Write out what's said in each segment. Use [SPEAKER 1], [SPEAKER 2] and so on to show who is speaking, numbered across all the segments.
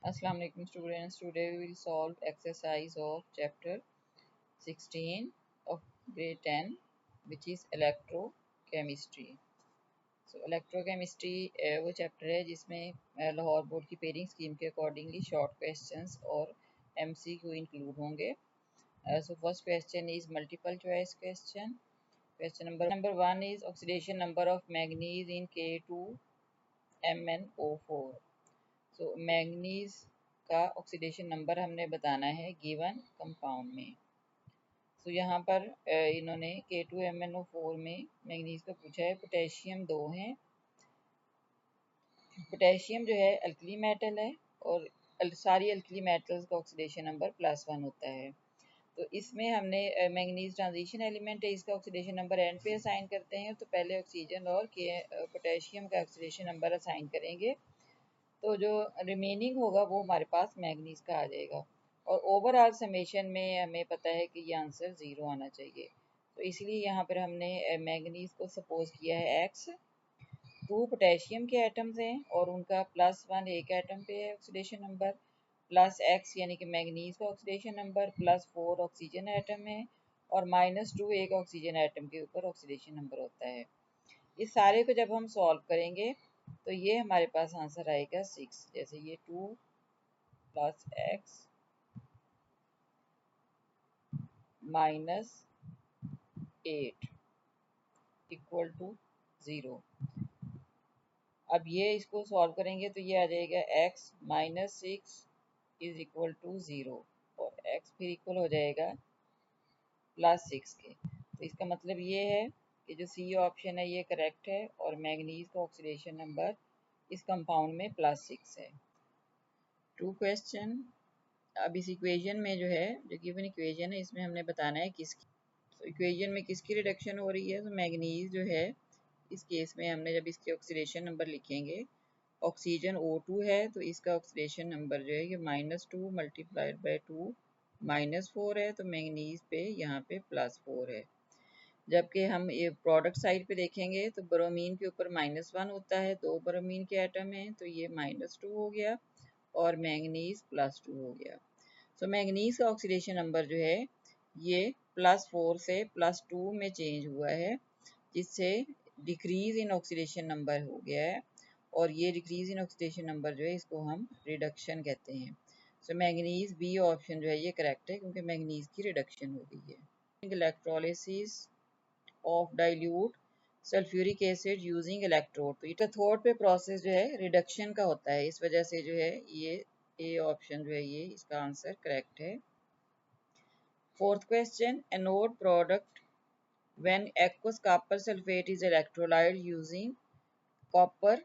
[SPEAKER 1] Assalamu alaikum students. Today we will solve exercise of chapter 16 of grade 10 which is electrochemistry. So electrochemistry वो chapter है जिसमें Lahore board की pairing scheme के accordingly short questions और MCQ include होंगे. So first question is multiple choice question. Question number 1 is oxidation number of manganese in K2MnO4. So manganese का oxidation number हमने बताना है गिवन कंपाउंड में. सो यहाँ पर इन्होंने K2MnO4 में मैंगनीज का पूछा है. पोटेशियम 2 है. पोटेशियम जो है अल्कली मेटल है और सारी अल्कली मेटल्स का ऑक्सीडेशन नंबर +1 होता है. तो इसमें हमने मैंगनीज ट्रांजिशन एलिमेंट है, इसका ऑक्सीडेशन नंबर एंड पे असाइन करते हैं. तो पहले ऑक्सीजन और पोटेशियम का ऑक्सीडेशन नंबर असाइन करेंगे तो जो रिमेनिंग होगा वो हमारे पास मैंगनीज का आ जाएगा. और ओवरऑल समेशन में हमें पता है कि ये आंसर 0 आना चाहिए. तो इसलिए यहाँ पर हमने मैंगनीज को सपोज किया है X. 2 पोटेशियम के एटम्स हैं और उनका +1 एक एटम पे है ऑक्सीडेशन नंबर, प्लस X यानी कि मैंगनीज का ऑक्सीडेशन नंबर, +4 ऑक्सीजन एटम है और -2 एक ऑक्सीजन एटम के ऊपर ऑक्सीडेशन नंबर होता है. इस सारे को जब हम सॉल्व करेंगे तो ये हमारे पास आंसर आएगा 6. जैसे ये 2 + x -8 इक्वल टू 0. अब ये इसको सॉल्व करेंगे तो ये आ जाएगा x -6 इज इक्वल टू 0 और x फिर इक्वल हो जाएगा +6 के. तो इसका मतलब ये है कि जो सी ऑप्शन है ये करेक्ट है और मैंगनीज का ऑक्सीडेशन नंबर इस कंपाउंड में +6 है. Two question. अब इस इक्वेशन में जो है जो गिवन इक्वेशन है इसमें हमने बताना है किसकी. तो इक्वेशन में किसकी रिडक्शन हो रही है. तो मैंगनीज जो है इस केस में हमने जब इसके ऑक्सीडेशन नंबर लिखेंगे, ऑक्सीजन O2 है तो इसका ऑक्सीडेशन नंबर जो है ये -2 मल्टीप्लाइड बाई 2 -4 है. तो मैंगनीज पे यहाँ पे +4 है. जबकि हम ये प्रोडक्ट साइड पे देखेंगे तो ब्रोमीन के ऊपर -1 होता है, 2 ब्रोमीन के एटम हैं तो ये -2 हो गया और मैंगनीज +2 हो गया. सो मैंगनीज का ऑक्सीडेशन नंबर जो है ये +4 से +2 में चेंज हुआ है जिससे डिक्रीज इन ऑक्सीडेशन नंबर हो गया है. और ये डिक्रीज इन ऑक्सीडेशन नंबर जो है इसको हम रिडक्शन कहते हैं. सो मैंगनीज बी ऑप्शन जो है ये करेक्ट है क्योंकि मैंगनीज की रिडक्शन हो गई है. Electrolysis of dilute sulphuric acid using electrode. तो ये कैथोड पे प्रोसेस जो है रिडक्शन का होता है, इस वजह से जो है ये ए ऑप्शन जो है ये इसका आंसर करेक्ट है. Fourth question. Anode product when aqueous copper sulphate is electrolyte using copper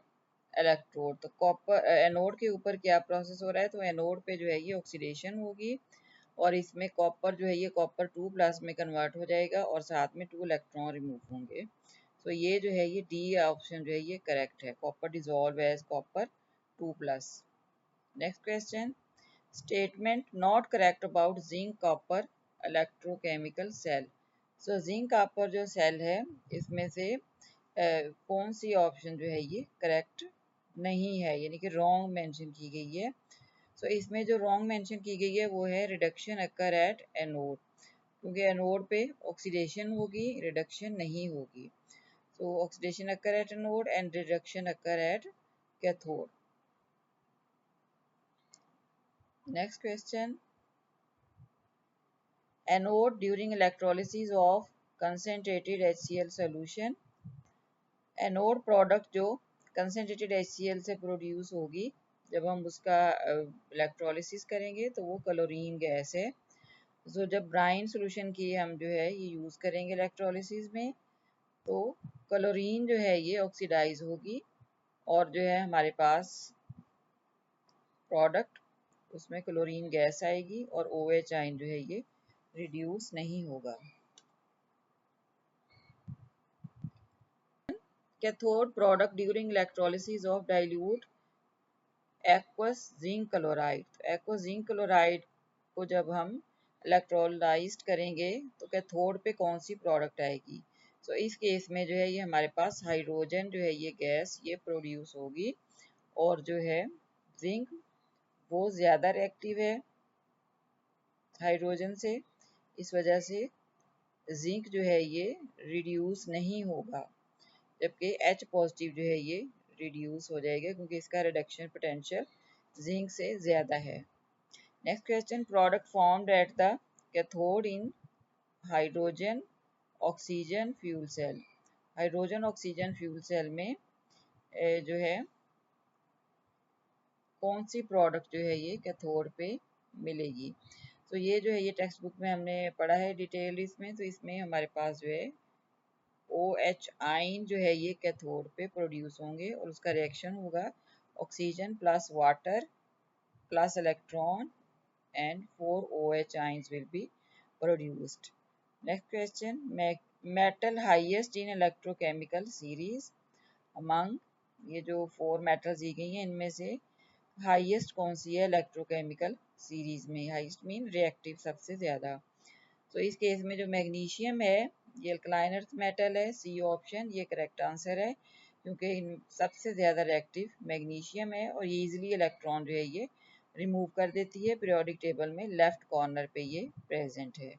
[SPEAKER 1] electrode. तो कॉपर एनोड के ऊपर क्या प्रोसेस हो रहा है. तो एनोड पे जो है ये ऑक्सीडेशन होगी और इसमें कॉपर जो है ये कॉपर 2+ में कन्वर्ट हो जाएगा और साथ में 2 इलेक्ट्रॉन रिमूव होंगे. तो ये जो है ये डी ऑप्शन जो है ये करेक्ट है. Copper dissolve as copper 2+. Next question. Statement not correct about zinc copper electrochemical cell. So zinc copper जो सेल है इसमें से कौन सी ऑप्शन जो है ये करेक्ट नहीं है यानी कि रॉन्ग मेंशन की गई है. सो इसमें जो रॉन्ग मेंशन की गई है वो है रिडक्शन अकर एट एनोड, क्योंकि एनोड पे ऑक्सीडेशन होगी रिडक्शन नहीं होगी. सो oxidation occur at anode and reduction occur at cathode. Next question. Anode during electrolysis of concentrated HCl solution. Anode product जो कंसेंट्रेटेड HCl से प्रोड्यूस होगी जब हम उसका इलेक्ट्रोलिसिस करेंगे तो वो क्लोरीन गैस है. तो जब ब्राइन सोल्यूशन की हम जो है ये यूज़ करेंगे इलेक्ट्रोलिसिस में तो क्लोरीन जो है ये ऑक्सीडाइज होगी और जो है हमारे पास प्रोडक्ट उसमें क्लोरीन गैस आएगी और OH आयन जो है ये रिड्यूस नहीं होगा. Cathode product during electrolysis of dilute aqueous zinc chloride. Aqueous zinc chloride को जब हम इलेक्ट्रोलाइज्ड करेंगे तो कैथोड पे कौन सी प्रोडक्ट आएगी. सो इस केस में जो है ये हमारे पास हाइड्रोजन जो है ये गैस ये प्रोड्यूस होगी और जो है जिंक वो ज़्यादा रिएक्टिव है हाइड्रोजन से, इस वजह से जिंक जो है ये रिड्यूस नहीं होगा, जबकि H पॉजिटिव जो है ये रिड्यूस हो जाएगा क्योंकि इसका रिडक्शन पोटेंशियल जिंक से ज़्यादा है। Next question, product formed at the cathode in hydrogen oxygen fuel cell. Hydrogen oxygen fuel cell में जो है कौन सी प्रोडक्ट जो है ये कैथोड पे मिलेगी। तो ये जो है ये टेक्स्ट बुक में हमने पढ़ा है डिटेल इसमें। तो इसमें हमारे पास जो है OH आइन जो है ये कैथोड पे प्रोड्यूस होंगे और उसका रिएक्शन होगा oxygen plus water plus electron and 4 OH ions will be produced. Next question, metal highest in electrochemical series among, ये जो 4 metals दी गई हैं इनमें से हाईएस्ट कौन सी है इलेक्ट्रोकेमिकल सीरीज में। हाईएस्ट मीन रिएक्टिव सबसे ज़्यादा। तो इस केस में जो मैग्नीशियम है ये अल्कलाइन अर्थ मेटल है, सी ऑप्शन ये करेक्ट आंसर है क्योंकि इन सबसे ज़्यादा रिएक्टिव मैग्नीशियम है और ये इजीली इलेक्ट्रॉन जो है ये रिमूव कर देती है। पीरियोडिक टेबल में लेफ्ट कॉर्नर पे ये प्रेजेंट है।